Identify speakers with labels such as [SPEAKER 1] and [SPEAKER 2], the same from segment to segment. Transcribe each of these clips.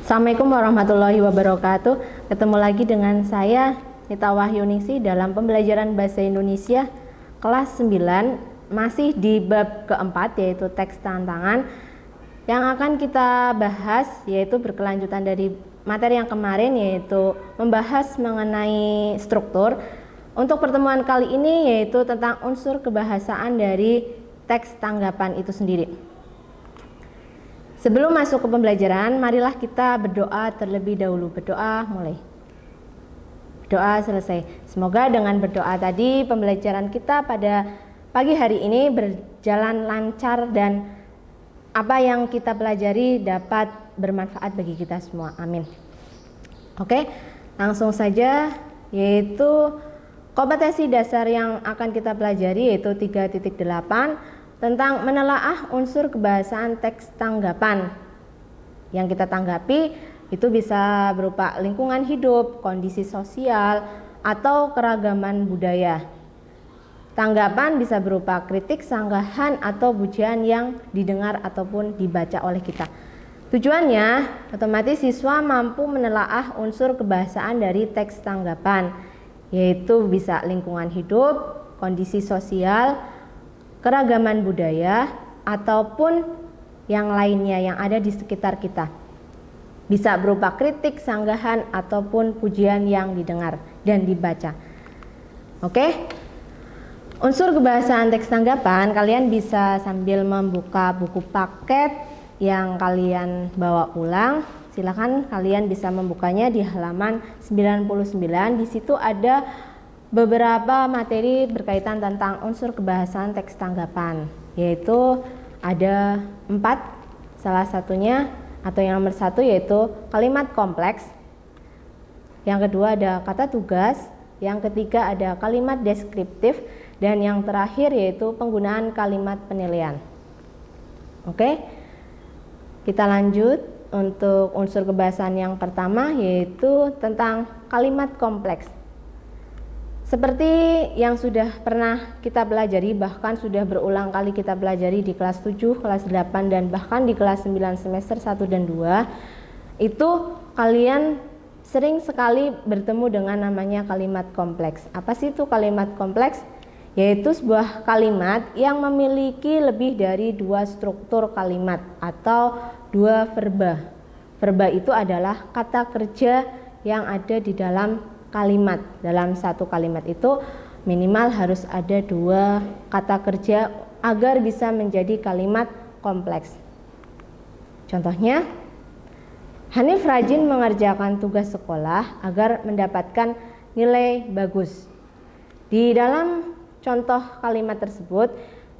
[SPEAKER 1] Assalamualaikum warahmatullahi wabarakatuh. Ketemu lagi dengan saya Nita Wahyuningsi dalam pembelajaran Bahasa Indonesia kelas 9, masih di bab keempat yaitu teks tantangan. Yang akan kita bahas yaitu berkelanjutan dari materi yang kemarin, yaitu membahas mengenai struktur. Untuk pertemuan kali ini yaitu tentang unsur kebahasaan dari teks tanggapan itu sendiri. Sebelum masuk ke pembelajaran, marilah kita berdoa terlebih dahulu. Berdoa mulai. Doa selesai. Semoga dengan berdoa tadi pembelajaran kita pada pagi hari ini berjalan lancar dan apa yang kita pelajari dapat bermanfaat bagi kita semua. Amin. Oke, langsung saja, yaitu kompetensi dasar yang akan kita pelajari yaitu 3.8 tentang menelaah unsur kebahasaan teks tanggapan. Yang kita tanggapi itu bisa berupa lingkungan hidup, kondisi sosial, atau keragaman budaya. Tanggapan bisa berupa kritik, sanggahan, atau pujian yang didengar ataupun dibaca oleh kita. Tujuannya, otomatis siswa mampu menelaah unsur kebahasaan dari teks tanggapan, yaitu bisa lingkungan hidup, kondisi sosial, keragaman budaya, ataupun yang lainnya yang ada di sekitar kita. Bisa berupa kritik, sanggahan, ataupun pujian yang didengar dan dibaca. Oke? Unsur kebahasaan teks tanggapan, kalian bisa sambil membuka buku paket yang kalian bawa pulang. Silakan kalian bisa membukanya di halaman 99. Di situ ada beberapa materi berkaitan tentang unsur kebahasaan teks tanggapan, yaitu ada 4. Salah satunya atau yang nomor 1 yaitu kalimat kompleks, yang kedua ada kata tugas, yang ketiga ada kalimat deskriptif, dan yang terakhir yaitu penggunaan kalimat penilaian. Oke, kita lanjut untuk unsur kebahasaan yang pertama, yaitu tentang kalimat kompleks. Seperti yang sudah pernah kita pelajari, bahkan sudah berulang kali kita pelajari di kelas 7, kelas 8, dan bahkan di kelas 9 semester 1 dan 2, itu kalian sering sekali bertemu dengan namanya kalimat kompleks. Apa sih itu kalimat kompleks? Yaitu sebuah kalimat yang memiliki lebih dari 2 struktur kalimat atau 2 verba. Verba itu adalah kata kerja yang ada di dalam kalimat. Dalam satu kalimat itu minimal harus ada 2 kata kerja agar bisa menjadi kalimat kompleks. Contohnya, Hanif rajin mengerjakan tugas sekolah agar mendapatkan nilai bagus. Di dalam contoh kalimat tersebut,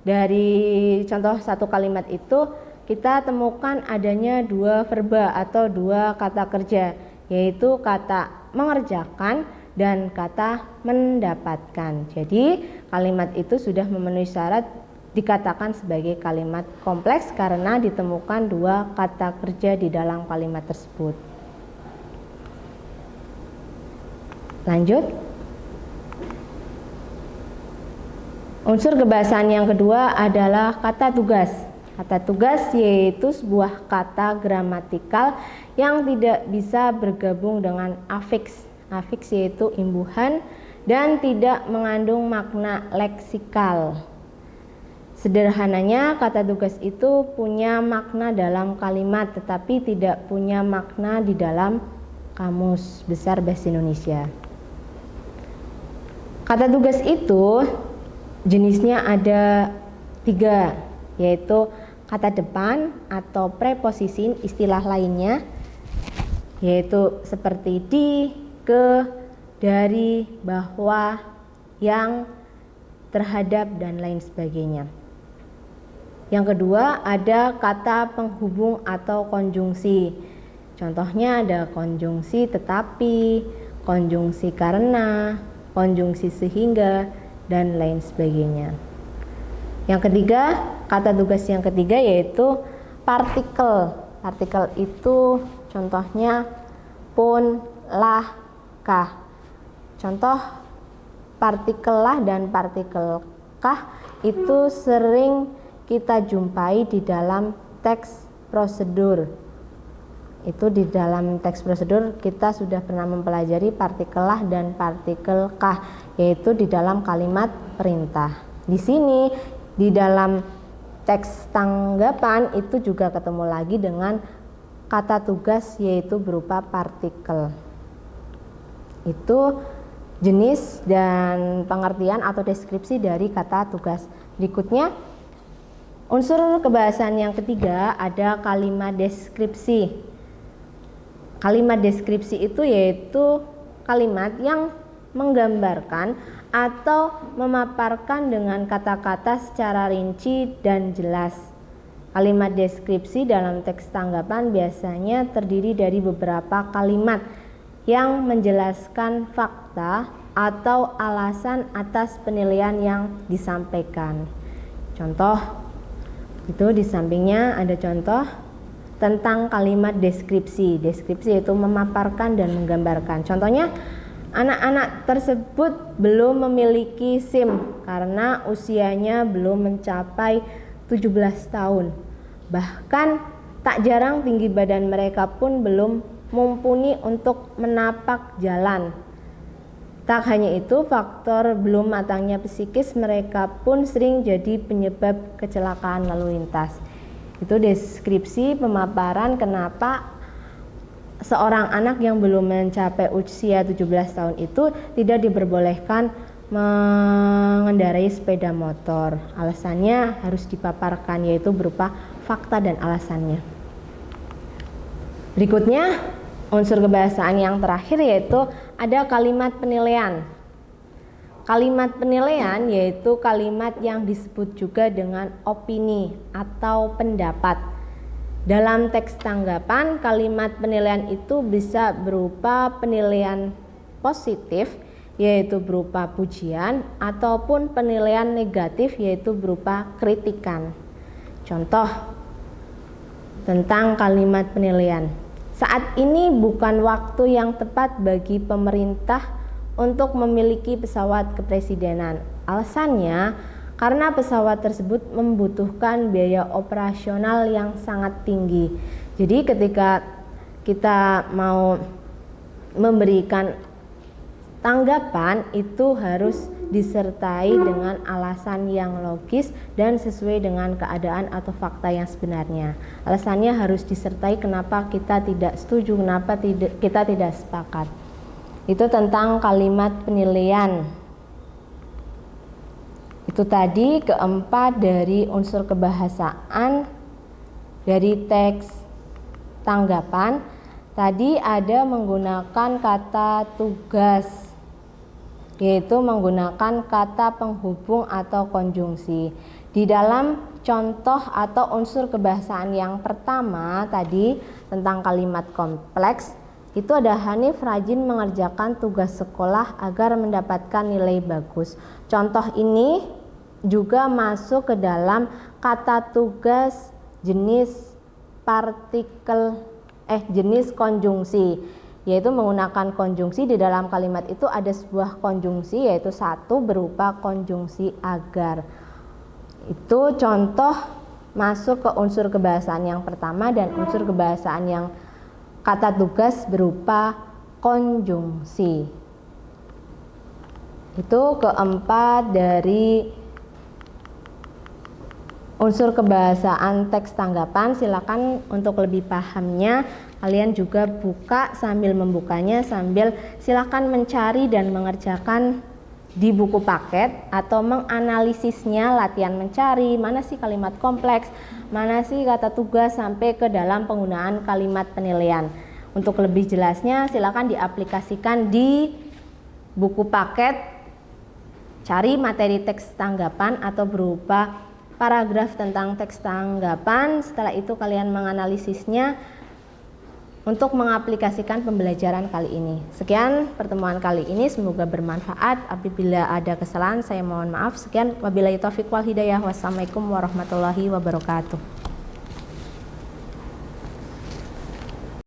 [SPEAKER 1] dari contoh satu kalimat itu kita temukan adanya 2 verba atau 2 kata kerja, yaitu kata mengerjakan dan kata mendapatkan. Jadi kalimat itu sudah memenuhi syarat dikatakan sebagai kalimat kompleks karena ditemukan 2 kata kerja di dalam kalimat tersebut. Lanjut. Unsur kebahasaan yang kedua adalah kata tugas. Kata tugas yaitu sebuah kata gramatikal yang tidak bisa bergabung dengan afiks. Afiks yaitu imbuhan dan tidak mengandung makna leksikal. Sederhananya, kata tugas itu punya makna dalam kalimat tetapi tidak punya makna di dalam Kamus Besar Bahasa Indonesia. Kata tugas itu jenisnya ada 3, yaitu kata depan atau preposisi, istilah lainnya yaitu seperti di, ke, dari, bahwa, yang, terhadap, dan lain sebagainya. Yang kedua ada kata penghubung atau konjungsi. Contohnya ada konjungsi tetapi, konjungsi karena, konjungsi sehingga, dan lain sebagainya. Yang ketiga, kata tugas yang ketiga yaitu partikel. Partikel itu contohnya pun, lah, kah. Contoh partikel lah dan partikel kah itu sering kita jumpai di dalam teks prosedur. Itu di dalam teks prosedur kita sudah pernah mempelajari partikel lah dan partikel kah, yaitu di dalam kalimat perintah. Di sini di dalam teks tanggapan itu juga ketemu lagi dengan kata tugas, yaitu berupa partikel. Itu jenis dan pengertian atau deskripsi dari kata tugas. Berikutnya, unsur kebahasaan yang ketiga ada kalimat deskripsi. Kalimat deskripsi itu yaitu kalimat yang menggambarkan atau memaparkan dengan kata-kata secara rinci dan jelas. Kalimat deskripsi dalam teks tanggapan biasanya terdiri dari beberapa kalimat yang menjelaskan fakta atau alasan atas penilaian yang disampaikan. Contoh, itu di sampingnya ada contoh tentang kalimat deskripsi. Deskripsi itu memaparkan dan menggambarkan. Contohnya, anak-anak tersebut belum memiliki SIM karena usianya belum mencapai 17 tahun. Bahkan tak jarang tinggi badan mereka pun belum mumpuni untuk menapak jalan. Tak hanya itu, faktor belum matangnya psikis mereka pun sering jadi penyebab kecelakaan lalu lintas. Itu deskripsi pemaparan kenapa seorang anak yang belum mencapai usia 17 tahun itu tidak diperbolehkan mengendarai sepeda motor. Alasannya harus dipaparkan, yaitu berupa fakta dan alasannya. Berikutnya, unsur kebahasaan yang terakhir yaitu ada kalimat penilaian. Kalimat penilaian yaitu kalimat yang disebut juga dengan opini atau pendapat. Dalam teks tanggapan, kalimat penilaian itu bisa berupa penilaian positif, yaitu berupa pujian, ataupun penilaian negatif, yaitu berupa kritikan. Contoh tentang kalimat penilaian. Saat ini bukan waktu yang tepat bagi pemerintah untuk memiliki pesawat kepresidenan. Alasannya, karena pesawat tersebut membutuhkan biaya operasional yang sangat tinggi. Jadi ketika kita mau memberikan tanggapan itu harus disertai dengan alasan yang logis dan sesuai dengan keadaan atau fakta yang sebenarnya. Alasannya harus disertai kenapa kita tidak setuju, kenapa kita tidak sepakat. Itu tentang kalimat penilaian. Itu tadi keempat dari unsur kebahasaan dari teks tanggapan. Tadi ada menggunakan kata tugas, yaitu menggunakan kata penghubung atau konjungsi. Di dalam contoh atau unsur kebahasaan yang pertama tadi tentang kalimat kompleks, itu ada Hanif rajin mengerjakan tugas sekolah agar mendapatkan nilai bagus. Contoh ini juga masuk ke dalam kata tugas jenis jenis konjungsi, yaitu menggunakan konjungsi. Di dalam kalimat itu ada sebuah konjungsi, yaitu satu berupa konjungsi agar. Itu contoh masuk ke unsur kebahasaan yang pertama, dan unsur kebahasaan yang kata tugas berupa konjungsi. Itu keempat dari unsur kebahasaan teks tanggapan. Silakan untuk lebih pahamnya kalian juga buka sambil membukanya, sambil silakan mencari dan mengerjakan di buku paket atau menganalisisnya, latihan mencari mana sih kalimat kompleks, mana sih kata tugas, sampai ke dalam penggunaan kalimat penilaian. Untuk lebih jelasnya silakan diaplikasikan di buku paket, cari materi teks tanggapan atau berupa paragraf tentang teks tanggapan. Setelah itu kalian menganalisisnya untuk mengaplikasikan pembelajaran kali ini. Sekian pertemuan kali ini, semoga bermanfaat. Apabila ada kesalahan saya mohon maaf. Sekian, wabillahi taufiq wal hidayah. Wassalamualaikum warahmatullahi wabarakatuh.